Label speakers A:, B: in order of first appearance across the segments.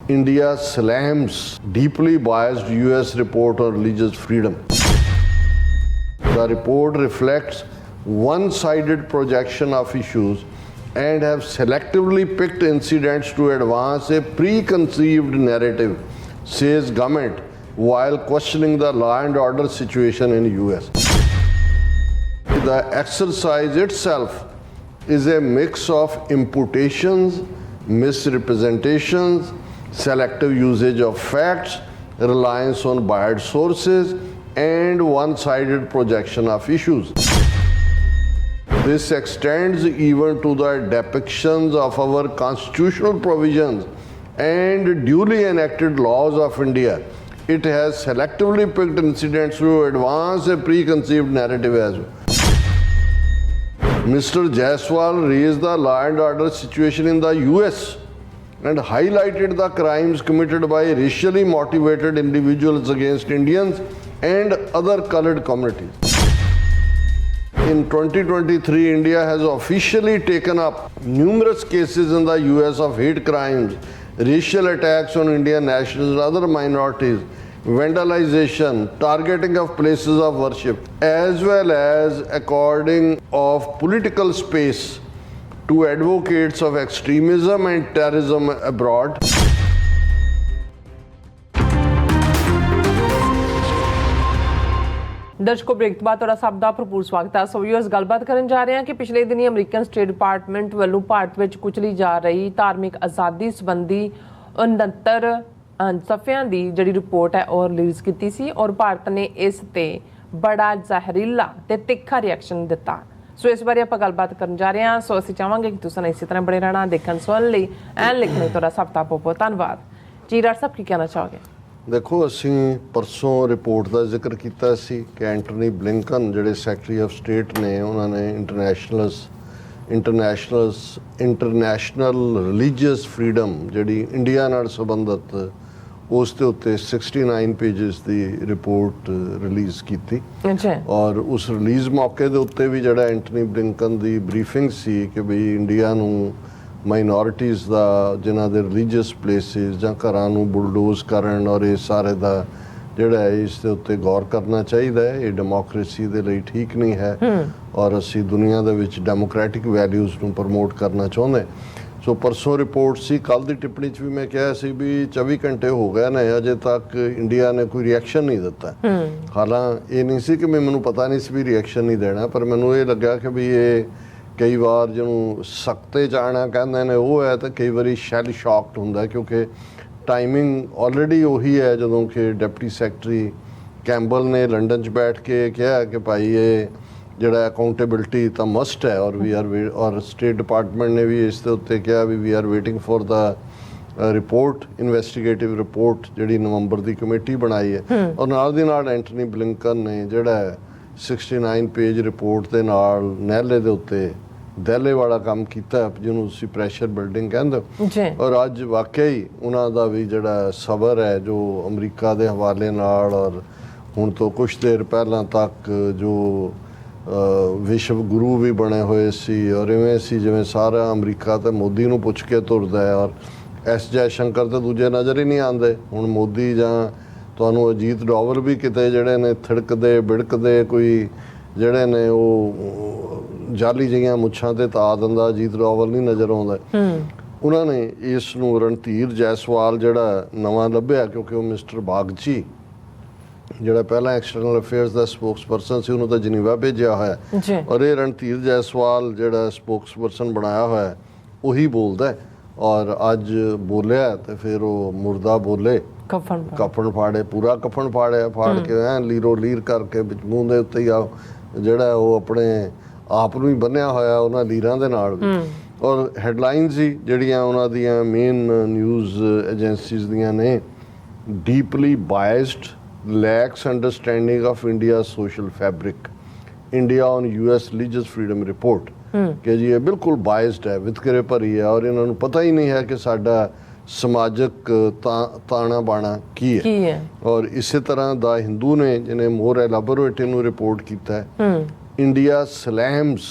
A: India slams deeply biased US report on religious freedom. The report reflects one-sided projection of issues and have selectively picked incidents to advance a preconceived narrative, says government, while questioning the law and order situation in US. The exercise itself is a mix of imputations, misrepresentations, selective usage of facts, reliance on biased sources, and one-sided projection of issues. This extends even to the depictions of our constitutional provisions and duly enacted laws of India. It has selectively picked incidents to advance a preconceived narrative as well. Mr. Jaiswal raised the law and order situation in the US and highlighted the crimes committed by racially motivated individuals against Indians and other colored communities. In 2023, India has officially taken up numerous cases in the US of hate crimes, racial attacks on Indian nationals and other minorities, vandalization, targeting of places of worship, as well as according of political space to advocates of extremism and terrorism abroad.
B: ਦਰਸ਼ਕੋ break ਤੋਂ ਬਾਅਦ ਤੁਹਾਡਾ ਸਭ ਦਾ ਭਰਪੂਰ ਸਵਾਗਤ ਹੈ। ਸੋ viewers ਗੱਲਬਾਤ ਕਰਨ ਜਾ ਰਹੇ ਹਾਂ ਕਿ ਪਿਛਲੇ ਦਿਨੀ ਅਮਰੀਕਨ ਸਟੇਟ ਡਿਪਾਰਟਮੈਂਟ ਵੱਲੋਂ ਭਾਰਤ ਵਿੱਚ ਕੁਚਲੀ ਜਾ ਰਹੀ ਧਾਰਮਿਕ ਆਜ਼ਾਦੀ ਸੰਬੰਧੀ 69 ਸਫ਼ਿਆਂ ਦੀ ਜਿਹੜੀ ਰਿਪੋਰਟ ਹੈ ਉਹ ਰਿਲੀਜ਼ ਕੀਤੀ ਸੀ ਔਰ ਭਾਰਤ ਨੇ ਇਸ ਤੇ ਬੜਾ ਜ਼ਹਿਰੀਲਾ ਤੇ ਤਿੱਖਾ ਰਿਐਕਸ਼ਨ ਦਿੱਤਾ। ਸੋ ਇਸ ਬਾਰੇ ਆਪਾਂ ਗੱਲਬਾਤ ਕਰਨ ਜਾ ਰਹੇ ਹਾਂ। ਸੋ ਅਸੀਂ ਚਾਹਾਂਗੇ ਕਿ ਤੁਸੀਂ ਇਸੇ ਤਰ੍ਹਾਂ ਬਣੇ ਰਹਿਣਾ, ਦੇਖਣ ਸੁਣਨ ਲਈ ਐਨ ਲਿਖਣ ਲਈ ਤੁਹਾਡਾ ਸਭ ਦਾ ਬਹੁਤ ਧੰਨਵਾਦ ਜੀ। ਡਾਕਟਰ ਸਾਹਿਬ ਕੀ ਕਹਿਣਾ ਚਾਹੋਗੇ?
A: ਦੇਖੋ, ਅਸੀਂ ਪਰਸੋਂ ਰਿਪੋਰਟ ਦਾ ਜ਼ਿਕਰ ਕੀਤਾ ਸੀ ਕਿ ਐਂਟਨੀ ਬਲਿੰਕਨ ਜਿਹੜੇ ਸੈਕਟਰੀ ਆਫ ਸਟੇਟ ਨੇ, ਉਹਨਾਂ ਨੇ ਇੰਟਰਨੈਸ਼ਨਲ ਰਿਲੀਜੀਅਸ ਫਰੀडम ਜਿਹੜੀ ਇੰਡੀਆ ਨਾਲ ਸੰਬੰਧਿਤ ਉਸ ਦੇ ਉੱਤੇ 69 ਪੇਜਸ ਦੀ ਰਿਪੋਰਟ ਰਿਲੀਜ਼ ਕੀਤੀ। ਔਰ ਉਸ ਰਿਲੀਜ਼ ਮੌਕੇ ਦੇ ਉੱਤੇ ਵੀ ਜਿਹੜਾ ਐਂਟਨੀ ਬਲਿੰਕਨ ਦੀ ਬਰੀਫਿੰਗ ਸੀ ਕਿ ਬਈ ਇੰਡੀਆ ਨੂੰ ਮਾਈਨੋਰਿਟੀਜ਼ ਦਾ ਜਿਨ੍ਹਾਂ ਦੇ ਰਿਲੀਜੀਅਸ ਪਲੇਸਿਸ ਜਾਂ ਘਰਾਂ ਨੂੰ ਬੁਲਡੋਜ਼ ਕਰਨ ਔਰ ਇਹ ਸਾਰੇ ਦਾ ਜਿਹੜਾ ਹੈ ਇਸ ਦੇ ਉੱਤੇ ਗੌਰ ਕਰਨਾ ਚਾਹੀਦਾ ਹੈ। ਇਹ ਡੈਮੋਕ੍ਰੇਸੀ ਦੇ ਲਈ ਠੀਕ ਨਹੀਂ ਹੈ ਔਰ ਅਸੀਂ ਦੁਨੀਆ ਦੇ ਵਿੱਚ ਡੈਮੋਕ੍ਰੈਟਿਕ ਵੈਲਿਊਜ਼ ਨੂੰ ਪ੍ਰਮੋਟ ਕਰਨਾ ਚਾਹੁੰਦੇ। ਸੋ ਪਰਸੋਂ ਰਿਪੋਰਟ ਸੀ। ਕੱਲ੍ਹ ਦੀ ਟਿੱਪਣੀ 'ਚ ਵੀ ਮੈਂ ਕਿਹਾ ਸੀ ਵੀ 24 ਘੰਟੇ ਹੋ ਗਏ ਨੇ, ਅਜੇ ਤੱਕ ਇੰਡੀਆ ਨੇ ਕੋਈ ਰਿਐਕਸ਼ਨ ਨਹੀਂ ਦਿੱਤਾ। ਹਾਲਾਂ ਇਹ ਨਹੀਂ ਸੀ ਕਿ ਮੈਨੂੰ ਪਤਾ ਨਹੀਂ ਸੀ ਵੀ ਰਿਐਕਸ਼ਨ ਨਹੀਂ ਦੇਣਾ, ਪਰ ਮੈਨੂੰ ਇਹ ਲੱਗਿਆ ਕਿ ਵੀ ਇਹ ਕਈ ਵਾਰ ਜਿਹਨੂੰ ਸਖਤੇ ਜਾਣਾ ਕਹਿੰਦੇ ਨੇ ਉਹ ਹੈ, ਤਾਂ ਕਈ ਵਾਰੀ ਸ਼ੈਲ ਸ਼ੌਕਡ ਹੁੰਦਾ ਕਿਉਂਕਿ ਟਾਈਮਿੰਗ ਆਲਰੇਡੀ ਉਹੀ ਹੈ ਜਦੋਂ ਕਿ ਡਿਪਟੀ ਸੈਕਟਰੀ ਕੈਂਬਲ ਨੇ ਲੰਡਨ 'ਚ ਬੈਠ ਕੇ ਕਿਹਾ ਕਿ ਭਾਈ ਇਹ ਜਿਹੜਾ ਅਕਾਊਂਟੇਬਿਲਟੀ ਤਾਂ ਮਸਟ ਹੈ ਔਰ ਸਟੇਟ ਡਿਪਾਰਟਮੈਂਟ ਨੇ ਵੀ ਇਸ ਦੇ ਉੱਤੇ ਕਿਹਾ ਵੀ we are waiting for the report, investigative report ਜਿਹੜੀ ਨਵੰਬਰ ਦੀ ਕਮੇਟੀ ਬਣਾਈ ਹੈ। ਔਰ ਨਾਲ ਦੀ ਨਾਲ ਐਂਟਨੀ ਬਲਿੰਕਨ ਨੇ ਜਿਹੜਾ 69 ਪੇਜ ਰਿਪੋਰਟ ਦੇ ਨਾਲ ਨਹਿਲੇ ਦੇ ਉੱਤੇ ਦਹਿਲੇ ਵਾਲਾ ਕੰਮ ਕੀਤਾ ਜਿਹਨੂੰ ਤੁਸੀਂ ਪ੍ਰੈਸ਼ਰ ਬਿਲਡਿੰਗ ਕਹਿੰਦੇ ਹੋ। ਔਰ ਅੱਜ ਵਾਕਿਆ ਹੀ ਉਹਨਾਂ ਦਾ ਵੀ ਜਿਹੜਾ ਸਬਰ ਹੈ ਜੋ ਅਮਰੀਕਾ ਦੇ ਹਵਾਲੇ ਨਾਲ ਔਰ ਹੁਣ ਤੋਂ ਕੁਛ ਦੇਰ ਪਹਿਲਾਂ ਤੱਕ ਜੋ ਵਿਸ਼ਵ ਗੁਰੂ ਵੀ ਬਣੇ ਹੋਏ ਸੀ ਔਰ ਇਵੇਂ ਸੀ ਜਿਵੇਂ ਸਾਰਾ ਅਮਰੀਕਾ ਤੇ ਮੋਦੀ ਨੂੰ ਪੁੱਛ ਕੇ ਤੁਰਦਾ ਹੈ ਔਰ ਐਸ ਜੈ ਸ਼ੰਕਰ ਤੇ ਦੂਜੇ ਨਜ਼ਰ ਹੀ ਨਹੀਂ ਆਉਂਦੇ। ਹੁਣ ਮੋਦੀ ਜਾਂ ਤੁਹਾਨੂੰ ਅਜੀਤ ਡੋਵਲ ਵੀ ਕਿਤੇ ਜਿਹੜੇ ਨੇ ਥਿੜਕਦੇ ਬਿੜਕਦੇ ਕੋਈ ਜਿਹੜੇ ਨੇ ਉਹ ਜਾਲੀ ਜਿਹੀਆਂ ਮੁੱਛਾਂ ਤੇ ਤਾ ਦਿੰਦਾ, ਅਜੀਤ ਡੋਵਲ ਨਹੀਂ ਨਜ਼ਰ ਆਉਂਦਾ। ਉਹਨਾਂ ਨੇ ਇਸ ਨੂੰ ਰਣਧੀਰ ਜੈਸਵਾਲ ਜਿਹੜਾ ਨਵਾਂ ਲੱਭਿਆ ਕਿਉਂਕਿ ਉਹ ਮਿਸਟਰ ਬਾਗਚੀ ਜਿਹੜਾ ਪਹਿਲਾਂ ਐਕਸਟਰਨਲ ਅਫੇਅਰਸ ਦਾ ਸਪੋਕਸਪਰਸਨ ਸੀ ਉਹਨੂੰ ਤਾਂ ਜਨੀਵਾ ਭੇਜਿਆ ਹੋਇਆ ਔਰ ਇਹ ਰਣਧੀਰ ਜੈਸਵਾਲ ਜਿਹੜਾ ਸਪੋਕਸਪਰਸਨ ਬਣਾਇਆ ਹੋਇਆ ਉਹੀ ਬੋਲਦਾ ਔਰ ਅੱਜ ਬੋਲਿਆ ਤੇ ਫਿਰ ਉਹ ਮੁਰਦਾ ਬੋਲੇ ਕਫਨ ਫਾੜੇ, ਪੂਰਾ ਕਫਨ ਫਾੜਿਆ, ਫਾੜ ਕੇ ਐਂ ਲੀਰੋ ਲੀਰ ਕਰਕੇ ਮੂੰਹ ਦੇ ਉੱਤੇ ਹੀ ਆ ਜਿਹੜਾ ਉਹ ਆਪਣੇ ਆਪ ਨੂੰ ਹੀ ਬੰਨਿਆ ਹੋਇਆ ਉਹਨਾਂ ਲੀਰਾਂ ਦੇ ਨਾਲ ਵੀ। ਔਰ ਹੈਡਲਾਈਨਸ ਸੀ ਜਿਹੜੀਆਂ ਉਹਨਾਂ ਦੀਆਂ ਮੇਨ ਨਿਊਜ਼ ਏਜੰਸੀਜ਼ ਦੀਆਂ ਨੇ, deeply biased lacks understanding of India's social fabric, India on US religious freedom report ਕਿ ਜੀ ਇਹ ਬਿਲਕੁਲ ਬਾਇਸਡ ਹੈ, ਵਿਤਕਰੇ ਭਰੀ ਹੈ ਔਰ ਇਹਨਾਂ ਨੂੰ ਪਤਾ ਹੀ ਨਹੀਂ ਹੈ ਕਿ ਸਾਡਾ ਸਮਾਜਿਕ ਤਾਣਾ ਬਾਣਾ ਕੀ ਹੈ। ਔਰ ਇਸੇ ਤਰ੍ਹਾਂ ਦਾ ਹਿੰਦੂ ਨੇ ਜਿਹਨੇ ਮੋਰ ਐਲਾਬੋਰੇਟਿਵ ਨੂੰ ਰਿਪੋਰਟ ਕੀਤਾ ਹੈ, India slams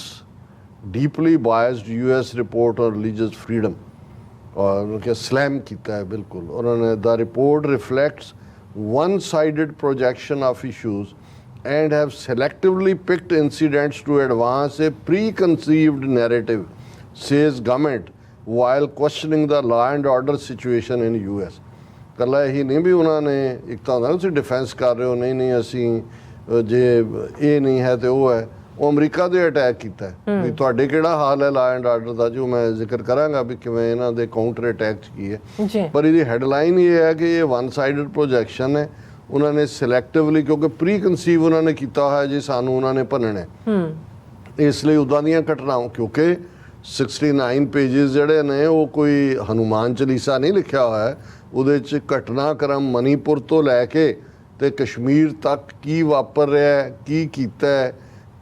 A: deeply biased US report on religious freedom और क्या स्लैम किया है बिल्कुल। उन्होंने the report reflects one sided projection of issues and have selectively picked incidents to advance a preconceived narrative, says government, while questioning the law and order situation in US. ਕੱਲਾ ਇਹੀ ਨਹੀਂ ਵੀ ਉਹਨਾਂ ਨੇ ਇੱਕ ਤਾਂ ਹੁੰਦਾ ਤੁਸੀਂ ਡਿਫੈਂਸ ਕਰ ਰਹੇ ਹੋ, ਨਹੀਂ ਨਹੀਂ ਅਸੀਂ ਜੇ ਇਹ ਨਹੀਂ ਹੈ ਤੇ ਉਹ ਹੈ, ਉਹ ਅਮਰੀਕਾ ਦੇ ਅਟੈਕ ਕੀਤਾ ਵੀ ਤੁਹਾਡੇ ਕਿਹੜਾ ਹਾਲ ਹੈ ਲਾ ਐਂਡ ਆਰਡਰ ਦਾ, ਜੋ ਮੈਂ ਜ਼ਿਕਰ ਕਰਾਂਗਾ ਵੀ ਕਿਵੇਂ ਇਹਨਾਂ ਦੇ ਕਾਊਂਟਰ ਅਟੈਕ 'ਚ ਕੀ ਹੈ। ਪਰ ਇਹਦੀ ਹੈਡਲਾਈਨ ਇਹ ਹੈ ਕਿ ਇਹ ਵਨ ਸਾਈਡਡ ਪ੍ਰੋਜੈਕਸ਼ਨ ਹੈ। ਉਹਨਾਂ ਨੇ ਸਿਲੈਕਟਿਵਲੀ ਕਿਉਂਕਿ ਪ੍ਰੀ ਕਨਸੀਵ ਉਹਨਾਂ ਨੇ ਕੀਤਾ ਹੋਇਆ ਜੀ ਸਾਨੂੰ ਉਹਨਾਂ ਨੇ ਭੰਨਣਾ, ਇਸ ਲਈ ਉੱਦਾਂ ਦੀਆਂ ਘਟਨਾਵਾਂ, ਕਿਉਂਕਿ 69 ਪੇਜਿਸ ਜਿਹੜੇ ਨੇ ਉਹ ਕੋਈ ਹਨੂਮਾਨ ਚਾਲੀਸਾ ਨਹੀਂ ਲਿਖਿਆ ਹੋਇਆ, ਉਹਦੇ 'ਚ ਘਟਨਾਕ੍ਰਮ ਮਨੀਪੁਰ ਤੋਂ ਲੈ ਕੇ ਤੇ ਕਸ਼ਮੀਰ ਤੱਕ ਕੀ ਵਾਪਰ ਰਿਹਾ, ਕੀ ਕੀਤਾ,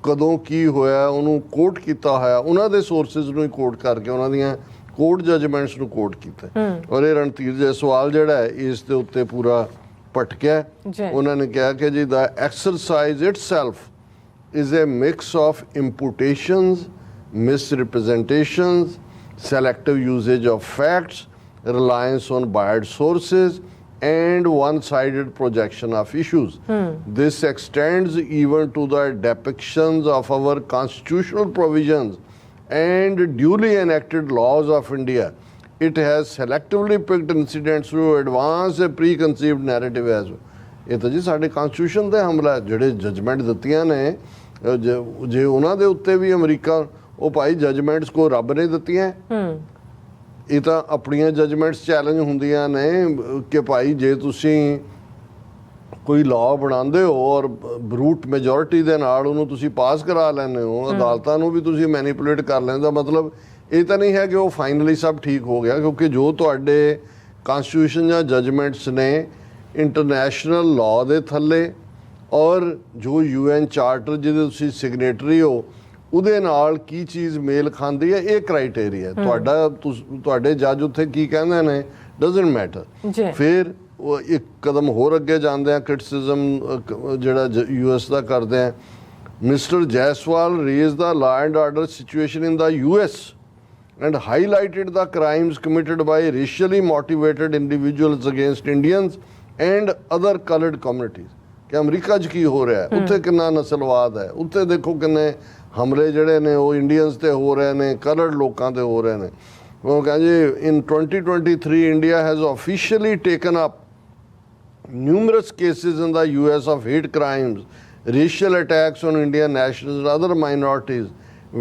A: ਕਦੋਂ ਕੀ ਹੋਇਆ, ਉਹਨੂੰ ਕੋਟ ਕੀਤਾ ਹੋਇਆ, ਉਹਨਾਂ ਦੇ ਸੋਰਸਿਸ ਨੂੰ ਹੀ ਕੋਟ ਕਰਕੇ ਉਹਨਾਂ ਦੀਆਂ ਕੋਰਟ ਜਜਮੈਂਟਸ ਨੂੰ ਕੋਟ ਕੀਤਾ। ਔਰ ਇਹ ਰਣਧੀਰ ਜੈਸਵਾਲ ਜਿਹੜਾ ਹੈ ਇਸ ਦੇ ਉੱਤੇ ਪੂਰਾ ਭਟਕਿਆ। ਉਹਨਾਂ ਨੇ ਕਿਹਾ ਕਿ ਜੀ the exercise itself is a mix of imputations, misrepresentations, selective usage of facts, reliance on biased sources, and one-sided projection of issues. This extends even to the depictions of our constitutional provisions and duly enacted laws of India. It has selectively picked incidents to advance a preconceived narrative as well. ਇਹ ਤਾਂ ਜੀ ਸਾਡੇ constitution ਤੇ ਹਮਲਾ, ਜਿਹੜੇ judgement ਦਿੱਤੀਆਂ ਨੇ ਜੇ ਉਹਨਾਂ ਦੇ ਉੱਤੇ ਵੀ ਅਮਰੀਕਾ, ਉਹ ਭਾਈ ਜਜਮੈਂਟਸ ਕੋ ਰੱਬ ਨੇ ਦਿੱਤੀਆਂ, ਇਹ ਤਾਂ ਆਪਣੀਆਂ ਜਜਮੈਂਟਸ ਚੈਲੰਜ ਹੁੰਦੀਆਂ ਨੇ ਕਿ ਭਾਈ ਜੇ ਤੁਸੀਂ ਕੋਈ ਲਾਅ ਬਣਾਉਂਦੇ ਹੋ ਔਰ ਬਰੂਟ ਮੈਜੋਰਿਟੀ ਦੇ ਨਾਲ ਉਹਨੂੰ ਤੁਸੀਂ ਪਾਸ ਕਰਾ ਲੈਂਦੇ ਹੋ, ਅਦਾਲਤਾਂ ਨੂੰ ਵੀ ਤੁਸੀਂ ਮੈਨੀਪੂਲੇਟ ਕਰ ਲੈਂਦੇ ਹੋ, ਮਤਲਬ ਇਹ ਤਾਂ ਨਹੀਂ ਹੈ ਕਿ ਉਹ ਫਾਈਨਲੀ ਸਭ ਠੀਕ ਹੋ ਗਿਆ, ਕਿਉਂਕਿ ਜੋ ਤੁਹਾਡੇ ਕਨਸਟੀਟਿਊਸ਼ਨ ਜਾਂ ਜਜਮੈਂਟਸ ਨੇ ਇੰਟਰਨੈਸ਼ਨਲ ਲਾਅ ਦੇ ਥੱਲੇ ਔਰ ਜੋ UN ਚਾਰਟਰ ਜਿਹਦੇ ਤੁਸੀਂ ਸਿਗਨੇਟਰੀ ਹੋ ਉਹਦੇ ਨਾਲ ਕੀ ਚੀਜ਼ ਮੇਲ ਖਾਂਦੀ ਹੈ, ਇਹ ਕ੍ਰਾਈਟੇਰੀਆ ਤੁਹਾਡੇ ਜੱਜ ਉੱਥੇ ਕੀ ਕਹਿੰਦੇ ਨੇ ਡਜ਼ਨਟ ਮੈਟਰ। ਫਿਰ ਉਹ ਇੱਕ ਕਦਮ ਹੋਰ ਅੱਗੇ ਜਾਂਦੇ ਆ, ਕ੍ਰਿਟਿਸਿਜ਼ਮ ਜਿਹੜਾ US ਦਾ ਕਰਦੇ ਆ। Mister Jaiswal raise the law and order situation in the US and highlighted the crimes committed by racially motivated individuals against Indians and other colored communities। ਕਿ ਅਮਰੀਕਾ 'ਚ ਕੀ ਹੋ ਰਿਹਾ ਹੈ, ਉੱਥੇ ਕਿੰਨਾ ਨਸਲਵਾਦ ਹੈ, ਉੱਥੇ ਦੇਖੋ ਕਿੰਨੇ ਹਮਲੇ ਜਿਹੜੇ ਨੇ ਉਹ ਇੰਡੀਅਨਸ ਤੇ ਹੋ ਰਹੇ ਨੇ, ਕਲਰਡ ਲੋਕਾਂ ਤੇ ਹੋ ਰਹੇ ਨੇ। ਉਹ ਕਹਿੰਦੇ ਇਨ 2023 India has officially taken up numerous cases in the US of hate crimes, racial attacks on Indian nationals and other minorities,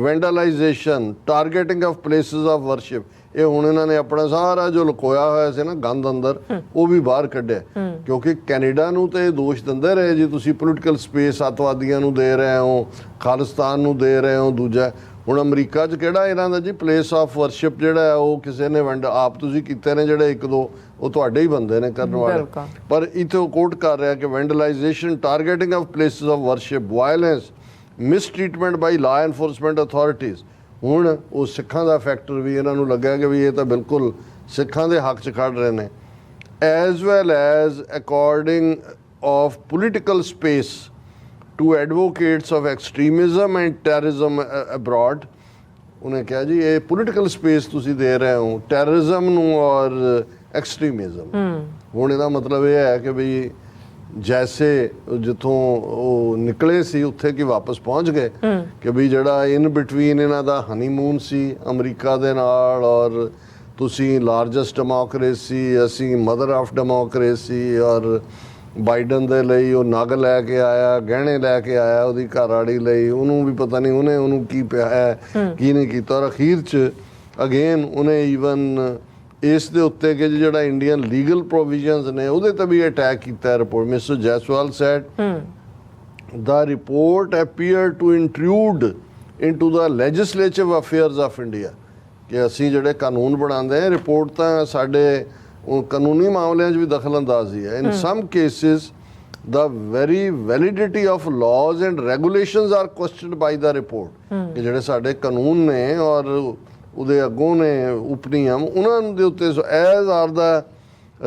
A: vandalization, targeting of places of worship। ਇਹ ਹੁਣ ਇਹਨਾਂ ਨੇ ਆਪਣਾ ਸਾਰਾ ਜੋ ਲੁਕੋਇਆ ਹੋਇਆ ਸੀ ਨਾ ਗੰਦ ਅੰਦਰ, ਉਹ ਵੀ ਬਾਹਰ ਕੱਢਿਆ, ਕਿਉਂਕਿ ਕੈਨੇਡਾ ਨੂੰ ਤੇ ਇਹ ਦੋਸ਼ ਦਿੰਦੇ ਰਹੇ ਜੀ ਤੁਸੀਂ ਪੋਲੀਟੀਕਲ ਸਪੇਸ ਅੱਤਵਾਦੀਆਂ ਨੂੰ ਦੇ ਰਹੇ ਹੋ, ਖਾਲਿਸਤਾਨ ਨੂੰ ਦੇ ਰਹੇ ਹੋ। ਦੂਜਾ ਹੁਣ ਅਮਰੀਕਾ 'ਚ ਕਿਹੜਾ ਇਹਨਾਂ ਦਾ ਜੀ ਪਲੇਸ ਆਫ ਵਰਸ਼ਿਪ ਜਿਹੜਾ ਹੈ ਉਹ ਕਿਸੇ ਨੇ ਆਪ ਤੁਸੀਂ ਕੀਤੇ ਨੇ, ਜਿਹੜੇ ਇੱਕ ਦੋ ਉਹ ਤੁਹਾਡੇ ਹੀ ਬੰਦੇ ਨੇ ਕਰਨ ਵਾਲੇ। ਪਰ ਇੱਥੇ ਉਹ ਕੋਟ ਕਰ ਰਿਹਾ ਕਿ vandalisation, targeting of places of worship, violence, mistreatment by law enforcement authorities. ਹੁਣ ਉਹ ਸਿੱਖਾਂ ਦਾ ਫੈਕਟਰ ਵੀ ਇਹਨਾਂ ਨੂੰ ਲੱਗਿਆ ਕਿ ਵੀ ਇਹ ਤਾਂ ਬਿਲਕੁਲ ਸਿੱਖਾਂ ਦੇ ਹੱਕ 'ਚ ਖੜ ਰਹੇ ਨੇ। As well as according of political space to advocates of extremism and terrorism abroad. ਉਹਨੇ ਕਿਹਾ ਜੀ ਇਹ ਪੋਲੀਟੀਕਲ ਸਪੇਸ ਤੁਸੀਂ ਦੇ ਰਹੇ ਹੋ ਟੈਰਰਿਜ਼ਮ ਨੂੰ ਔਰ ਐਕਸਟ੍ਰੀਮਿਜ਼ਮ। ਹੁਣ ਇਹਦਾ ਮਤਲਬ ਇਹ ਹੈ ਕਿ ਵੀ ਜੈਸੇ ਜਿੱਥੋਂ ਉਹ ਨਿਕਲੇ ਸੀ ਉੱਥੇ ਕਿ ਵਾਪਸ ਪਹੁੰਚ ਗਏ, ਕਿ ਵੀ ਜਿਹੜਾ ਇਨ ਬਿਟਵੀਨ ਇਹਨਾਂ ਦਾ ਹਨੀਮੂਨ ਸੀ ਅਮਰੀਕਾ ਦੇ ਨਾਲ, ਔਰ ਤੁਸੀਂ ਲਾਰਜੈਸਟ ਡੈਮੋਕ੍ਰੇਸੀ, ਅਸੀਂ ਮਦਰ ਆਫ ਡੈਮੋਕ੍ਰੇਸੀ, ਔਰ ਬਾਈਡਨ ਦੇ ਲਈ ਉਹ ਨਗ ਲੈ ਕੇ ਆਇਆ, ਗਹਿਣੇ ਲੈ ਕੇ ਆਇਆ ਉਹਦੀ ਘਰਵਾਲੀ ਲਈ, ਉਹਨੂੰ ਵੀ ਪਤਾ ਨਹੀਂ ਉਹਨੂੰ ਕੀ ਪਿਆ ਹੈ ਕੀ ਨਹੀਂ ਕੀਤਾ। ਔਰ ਅਖੀਰ 'ਚ ਅਗੇਨ ਉਹਨੇ ਈਵਨ ਇਸ ਦੇ ਉੱਤੇ ਕਿ ਜਿਹੜਾ ਇੰਡੀਅਨ ਲੀਗਲ ਪ੍ਰੋਵੀਜ਼ਨਸ ਨੇ ਉਹਦੇ ਤੇ ਵੀ ਅਟੈਕ ਕੀਤਾ। Report mister Jaiswal said the report appeared to intrude into the legislative affairs of India। ਕਿ ਅਸੀਂ ਜਿਹੜੇ ਕਾਨੂੰਨ ਬਣਾਉਂਦੇ ਹਾਂ, ਰਿਪੋਰਟ ਤਾਂ ਸਾਡੇ ਕਾਨੂੰਨੀ ਮਾਮਲਿਆਂ 'ਚ ਵੀ ਦਖਲਅੰਦਾਜ਼ੀ ਹੈ। In some cases the very validity of laws and regulations are questioned by the report। ਕਿ ਜਿਹੜੇ ਸਾਡੇ ਕਾਨੂੰਨ ਨੇ ਔਰ ਉਹਦੇ ਅੱਗੋਂ ਨੇ ਉਪਨਿਯਮ, ਉਹਨਾਂ ਦੇ ਉੱਤੇ as are the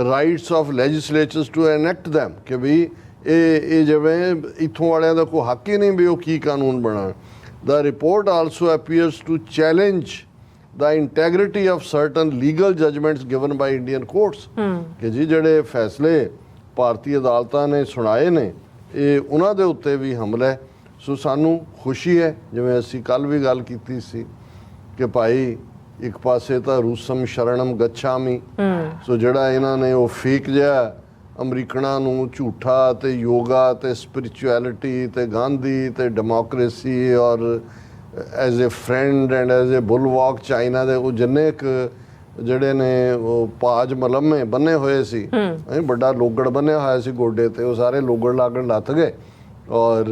A: rights of legislatures to enact them. ਕਿ ਵੀ ਇਹ ਜਿਵੇਂ ਇੱਥੋਂ ਵਾਲਿਆਂ ਦਾ ਕੋਈ ਹੱਕ ਹੀ ਨਹੀਂ ਵੀ ਉਹ ਕੀ ਕਾਨੂੰਨ ਬਣਾਉਣ। The report also appears to challenge the integrity of certain legal judgments given by Indian courts ਕਿ ਜੀ ਜਿਹੜੇ ਫੈਸਲੇ ਭਾਰਤੀ ਅਦਾਲਤਾਂ ਨੇ ਸੁਣਾਏ ਨੇ ਇਹ ਉਹਨਾਂ ਦੇ ਉੱਤੇ ਵੀ ਹਮਲਾ ਹੈ। ਸੋ ਸਾਨੂੰ ਖੁਸ਼ੀ ਹੈ, ਜਿਵੇਂ ਅਸੀਂ ਕੱਲ ਵੀ ਗੱਲ ਕੀਤੀ ਸੀ ਕਿ ਭਾਈ ਇੱਕ ਪਾਸੇ ਤਾਂ ਰੂਸਮ ਸ਼ਰਣਮ ਗੱਛਾਮੀ, ਸੋ ਜਿਹੜਾ ਇਹਨਾਂ ਨੇ ਉਹ ਫੇਕ ਜਿਹਾ ਅਮਰੀਕਨਾਂ ਨੂੰ ਝੂਠਾ ਤੇ ਯੋਗਾ ਤੇ ਸਪਿਰਿਚੁਅਲਿਟੀ ਤੇ ਗਾਂਧੀ ਤੇ ਡੈਮੋਕ੍ਰੇਸੀ ਔਰ as a friend and as a bulwark China ਦੇ ਉਹ ਜਿੰਨੇ ਕੁ ਜਿਹੜੇ ਨੇ ਉਹ ਪਾਜ ਮਲਮੇ ਬੰਨੇ ਹੋਏ ਸੀ, ਵੱਡਾ ਲੋਗੜ ਬੰਨਿਆ ਹੋਇਆ ਸੀ ਗੋਡੇ ਤੇ, ਉਹ ਸਾਰੇ ਲੋਗੜ ਲਾਗੜ ਲੱਥ ਗਏ। ਔਰ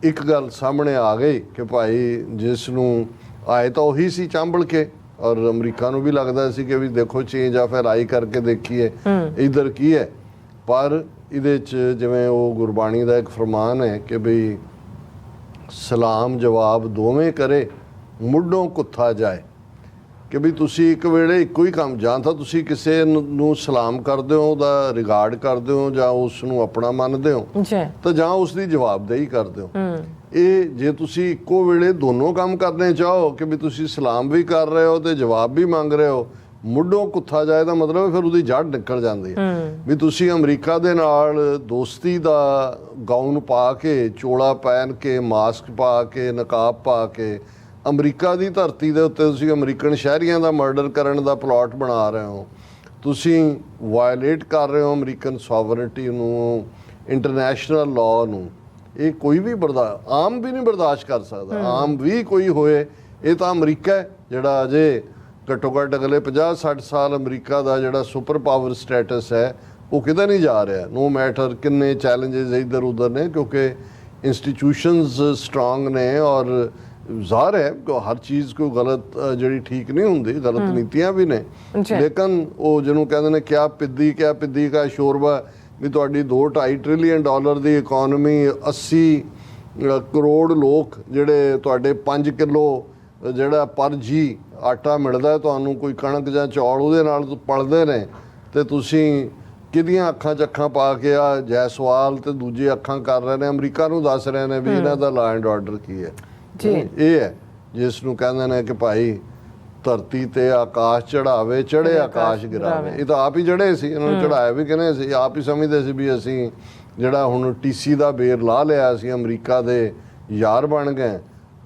A: ਇੱਕ ਗੱਲ ਸਾਹਮਣੇ ਆ ਗਈ ਕਿ ਭਾਈ ਜਿਸ ਨੂੰ ਆਏ ਤਾਂ ਉਹੀ ਸੀ ਚਾਂਬਲ ਕੇ, ਔਰ ਅਮਰੀਕਾ ਨੂੰ ਵੀ ਲੱਗਦਾ ਸੀ ਕਿ ਵੀ ਦੇਖੋ ਚੇਂਜ ਆ, ਫਿਰ ਆਈ ਕਰਕੇ ਦੇਖੀਏ ਇੱਧਰ ਕੀ ਹੈ। ਪਰ ਇਹਦੇ 'ਚ ਜਿਵੇਂ ਉਹ ਗੁਰਬਾਣੀ ਦਾ ਇੱਕ ਫਰਮਾਨ ਹੈ ਕਿ ਬਈ ਸਲਾਮ ਜਵਾਬ ਦੋਵੇਂ ਕਰੇ ਮੁੱਢੋਂ ਕੁੱਥਾ ਜਾਏ, ਕਿ ਵੀ ਤੁਸੀਂ ਇੱਕ ਵੇਲੇ ਇੱਕੋ ਹੀ ਕੰਮ, ਜਾਂ ਤਾਂ ਤੁਸੀਂ ਕਿਸੇ ਨੂੰ ਸਲਾਮ ਕਰਦੇ ਹੋ, ਉਹਦਾ ਰਿਗਾਰਡ ਕਰਦੇ ਹੋ, ਜਾਂ ਉਸ ਨੂੰ ਆਪਣਾ ਮੰਨਦੇ ਹੋ, ਤਾਂ ਜਾਂ ਉਸ ਦੀ ਜਵਾਬਦੇਹੀ ਕਰਦੇ ਹੋ। ਇਹ ਜੇ ਤੁਸੀਂ ਇੱਕੋ ਵੇਲੇ ਦੋਨੋਂ ਕੰਮ ਕਰਨੇ ਚਾਹੋ ਕਿ ਵੀ ਤੁਸੀਂ ਸਲਾਮ ਵੀ ਕਰ ਰਹੇ ਹੋ ਤੇ ਜਵਾਬ ਵੀ ਮੰਗ ਰਹੇ ਹੋ, ਮੁੱਢੋਂ ਕੁੱਥਾ ਜਾਏ ਦਾ ਮਤਲਬ ਫਿਰ ਉਹਦੀ ਜੜ ਨਿਕਲ ਜਾਂਦੀ ਹੈ। ਵੀ ਤੁਸੀਂ ਅਮਰੀਕਾ ਦੇ ਨਾਲ ਦੋਸਤੀ ਦਾ ਗਾਊਨ ਪਾ ਕੇ, ਚੋਲਾ ਪਹਿਨ ਕੇ, ਮਾਸਕ ਪਾ ਕੇ, ਨਕਾਬ ਪਾ ਕੇ ਅਮਰੀਕਾ ਦੀ ਧਰਤੀ ਦੇ ਉੱਤੇ ਤੁਸੀਂ ਅਮਰੀਕਨ ਸ਼ਹਿਰੀਆਂ ਦਾ ਮਰਡਰ ਕਰਨ ਦਾ ਪਲਾਟ ਬਣਾ ਰਹੇ ਹੋ, ਤੁਸੀਂ ਵਾਇਲੇਟ ਕਰ ਰਹੇ ਹੋ ਅਮਰੀਕਨ ਸੋਵਰਨਿਟੀ ਨੂੰ, ਇੰਟਰਨੈਸ਼ਨਲ ਲਾਅ ਨੂੰ। ਇਹ ਕੋਈ ਵੀ ਆਮ ਵੀ ਨਹੀਂ ਬਰਦਾਸ਼ਤ ਕਰ ਸਕਦਾ। ਆਮ ਵੀ ਕੋਈ ਹੋਏ, ਇਹ ਤਾਂ ਅਮਰੀਕਾ ਹੈ ਜਿਹੜਾ ਅਜੇ ਘੱਟੋ ਘੱਟ ਅਗਲੇ 50-60 ਸਾਲ ਅਮਰੀਕਾ ਦਾ ਜਿਹੜਾ ਸੁਪਰ ਪਾਵਰ ਸਟੇਟਸ ਹੈ ਉਹ ਕਿਤੇ ਨਹੀਂ ਜਾ ਰਿਹਾ, ਨੋ ਮੈਟਰ ਕਿੰਨੇ ਚੈਲੰਜਸ ਇੱਧਰ ਉੱਧਰ ਨੇ, ਕਿਉਂਕਿ ਇੰਸਟੀਟਿਊਸ਼ਨਸ ਸਟਰੋਂਗ ਨੇ। ਔਰ ਜ਼ਾਹਰ ਹੈ ਕਿ ਹਰ ਚੀਜ਼ ਕੋਈ ਗਲਤ ਜਿਹੜੀ ਠੀਕ ਨਹੀਂ ਹੁੰਦੀ, ਗਲਤ ਨੀਤੀਆਂ ਵੀ ਨੇ, ਲੇਕਿਨ ਉਹ ਜਿਹਨੂੰ ਕਹਿੰਦੇ ਨੇ ਕਿਆ ਪਿੱਦੀ ਕਾ ਸ਼ੋਰਬਾ, ਵੀ ਤੁਹਾਡੀ 2-2.5 ਟ੍ਰਿਲੀਅਨ ਡਾਲਰ ਦੀ ਇਕੋਨਮੀ, 80 ਕਰੋੜ ਲੋਕ ਜਿਹੜੇ ਤੁਹਾਡੇ 5 ਕਿਲੋ ਜਿਹੜਾ ਪਰ ਜੀ ਆਟਾ ਮਿਲਦਾ ਤੁਹਾਨੂੰ, ਕੋਈ ਕਣਕ ਜਾਂ ਚੌਲ ਉਹਦੇ ਨਾਲ ਪਲਦੇ ਨੇ, ਤੇ ਤੁਸੀਂ ਕਿਹਦੀਆਂ ਅੱਖਾਂ 'ਚ ਅੱਖਾਂ ਪਾ ਕੇ ਆ ਜੈਸਵਾਲ ਤੇ ਦੂਜੇ ਅੱਖਾਂ ਕਰ ਰਹੇ ਨੇ, ਅਮਰੀਕਾ ਨੂੰ ਦੱਸ ਰਹੇ ਨੇ ਵੀ ਇਹਨਾਂ ਦਾ ਲਾ ਐਂਡ ਆਰਡਰ ਕੀ ਹੈ। ਇਹ ਹੈ ਜਿਸ ਨੂੰ ਕਹਿੰਦੇ ਨੇ ਕਿ ਭਾਈ ਧਰਤੀ ਤੇ ਆਕਾਸ਼ ਚੜਾਵੇ, ਚੜੇ ਆਕਾਸ਼ ਗਿਰਾਵੇ। ਇਹ ਤਾਂ ਆਪ ਹੀ ਚੜੇ ਸੀ, ਇਹਨਾਂ ਨੂੰ ਚੜਾਇਆ ਵੀ ਕਿਹਨੇ ਸੀ, ਆਪ ਹੀ ਸਮਝਦੇ ਸੀ ਵੀ ਅਸੀਂ ਜਿਹੜਾ ਹੁਣ ਟੀਸੀ ਦਾ ਬੇਰ ਲਾ ਲਿਆ, ਅਸੀਂ ਅਮਰੀਕਾ ਦੇ ਯਾਰ ਬਣ ਗਏ।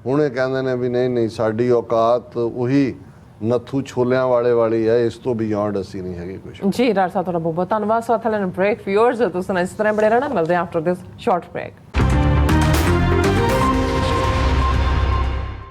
A: ਹੁਣ ਇਹ ਕਹਿੰਦੇ ਨੇ ਵੀ ਨਹੀਂ ਸਾਡੀ ਔਕਾਤ ਉਹੀ ਨੱਥੂ ਛੋਲਿਆਂ ਵਾਲੀ ਹੈ, ਇਸ ਤੋਂ ਬਿਯੋਂਡ ਅਸੀਂ ਨਹੀਂ ਹੈਗੇ ਕੁਝ।
B: ਜੀ ਰਾਜ ਸਾਹਿਬ ਤੁਹਾਡਾ ਬਹੁਤ ਬਹੁਤ ਧੰਨਵਾਦ। ਸੋ ਥੈਲਨ ਬ੍ਰੇਕ ਵਿਊਅਰਸ ਤੁਸੀਂ ਇਸ ਤਰ੍ਹਾਂ ਬੜੇ ਰਹਿਣਾ, ਮਿਲਦੇ ਆਫਟਰ ਦਿਸ ਸ਼ਾਰਟ ਬ੍ਰੇਕ।